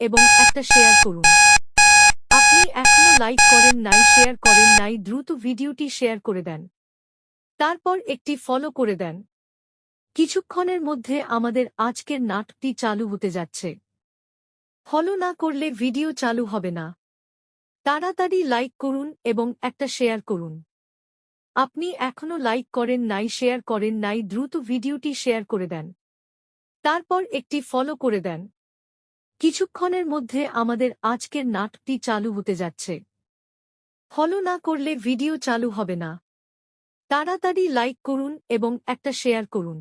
এবং একটা শেয়ার করুন। আপনি এখনো লাইক করেন নাই, শেয়ার করেন নাই, দ্রুত ভিডিওটি শেয়ার করে দেন। তারপর একটি ফলো করে দেন। কিছুক্ষণের মধ্যে আমাদের আজকের নাটকটি চালু হতে যাচ্ছে। ফলো না করলে ভিডিও চালু হবে না। তাড়াতাড়ি লাইক করুন এবং একটা শেয়ার করুন। আপনি এখনো লাইক করেন নাই, শেয়ার করেন নাই, দ্রুত ভিডিওটি শেয়ার করে দেন। তারপর একটি ফলো করে দেন। কিছুক্ষণের মধ্যে আমাদের আজকের নাটকটি চালু হতে যাচ্ছে। ফলো না করলে ভিডিও চালু হবে না। তাড়াতাড়ি লাইক করুন এবং একটা শেয়ার করুন।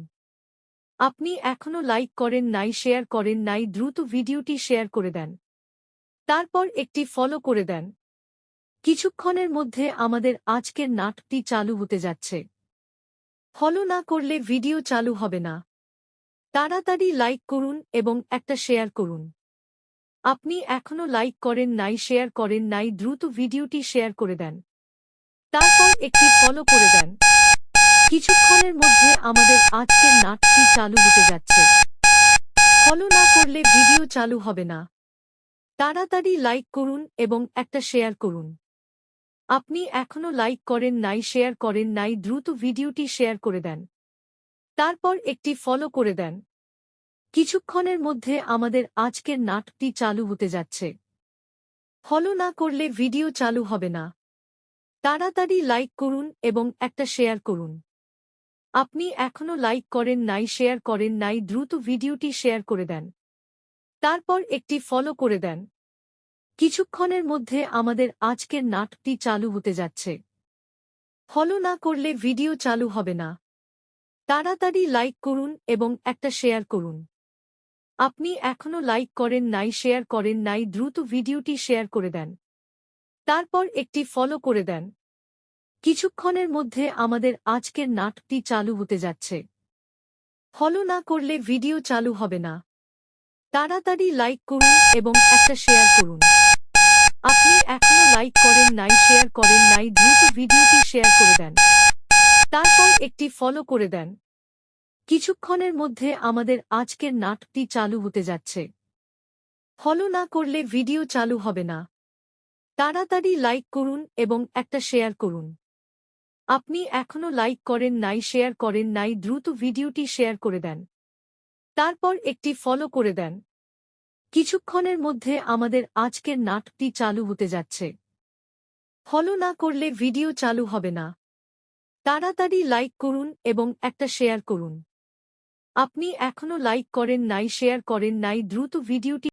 আপনি এখনো লাইক করেন নাই, শেয়ার করেন নাই, দ্রুত ভিডিওটি শেয়ার করে দেন। তারপর একটি ফলো করে দেন। কিছুক্ষণের মধ্যে আমাদের আজকের নাটকটি চালু হতে যাচ্ছে। ফলো না করলে ভিডিও চালু হবে না। তাড়াতাড়ি লাইক করুন এবং একটা শেয়ার করুন। আপনি এখনো লাইক করেন নাই, শেয়ার করেন নাই, দ্রুত ভিডিওটি শেয়ার করে দেন। তারপর একটি ফলো করে দেন। কিছুক্ষণের মধ্যে আমাদের আজকের নাটকটি চালু হতে যাচ্ছে। ফলো না করলে ভিডিও চালু হবে না। তাড়াতাড়ি লাইক করুন এবং একটা শেয়ার করুন। আপনি এখনো লাইক করেন নাই, শেয়ার করেন নাই, দ্রুত ভিডিওটি শেয়ার করে দেন। তারপর একটি ফলো করে দেন। কিছুক্ষণের মধ্যে আমাদের আজকের নাটকটি চালু হতে যাচ্ছে। ফলো না করলে ভিডিও চালু হবে না। তাড়াতাড়ি লাইক করুন এবং একটা শেয়ার করুন। আপনি এখনো লাইক করেন নাই, শেয়ার করেন নাই, দ্রুত ভিডিওটি শেয়ার করে দেন। তারপর একটি ফলো করে দেন। কিছুক্ষণের মধ্যে আমাদের আজকের নাটকটি চালু হতে যাচ্ছে। ফলো না করলে ভিডিও চালু হবে না। তাড়াতাড়ি লাইক করুন এবং একটা শেয়ার করুন। আপনি এখনো লাইক করেন নাই, শেয়ার করেন নাই, দ্রুত ভিডিওটি শেয়ার করে দেন। তারপর একটি ফলো করে দেন। কিছুক্ষণের মধ্যে আমাদের আজকের নাটকটি চালু হতে যাচ্ছে। ফলো না করলে ভিডিও চালু হবে না। তাড়াতাড়ি লাইক করুন এবং একটা শেয়ার করুন। আপনি এখনো লাইক করেন নাই, শেয়ার করেন নাই, দ্রুত ভিডিওটি শেয়ার করে দেন। তারপর একটি ফলো করে দেন। কিছুক্ষণের মধ্যে আমাদের আজকের নাটকটি চালু হতে যাচ্ছে। ফলো না করলে ভিডিও চালু হবে না। তাড়াতাড়ি লাইক করুন এবং একটা শেয়ার করুন। আপনি এখনো লাইক করেন নাই, শেয়ার করেন নাই, দ্রুত ভিডিওটি শেয়ার করে দেন। তারপর একটি ফলো করে দেন। কিছুক্ষণের মধ্যে আমাদের আজকের নাটকটি চালু হতে যাচ্ছে। ফলো না করলে ভিডিও চালু হবে না। তাড়াতাড়ি লাইক করুন এবং একটা শেয়ার করুন। আপনি এখনো লাইক করেন নাই, শেয়ার করেন নাই, দ্রুত ভিডিওটি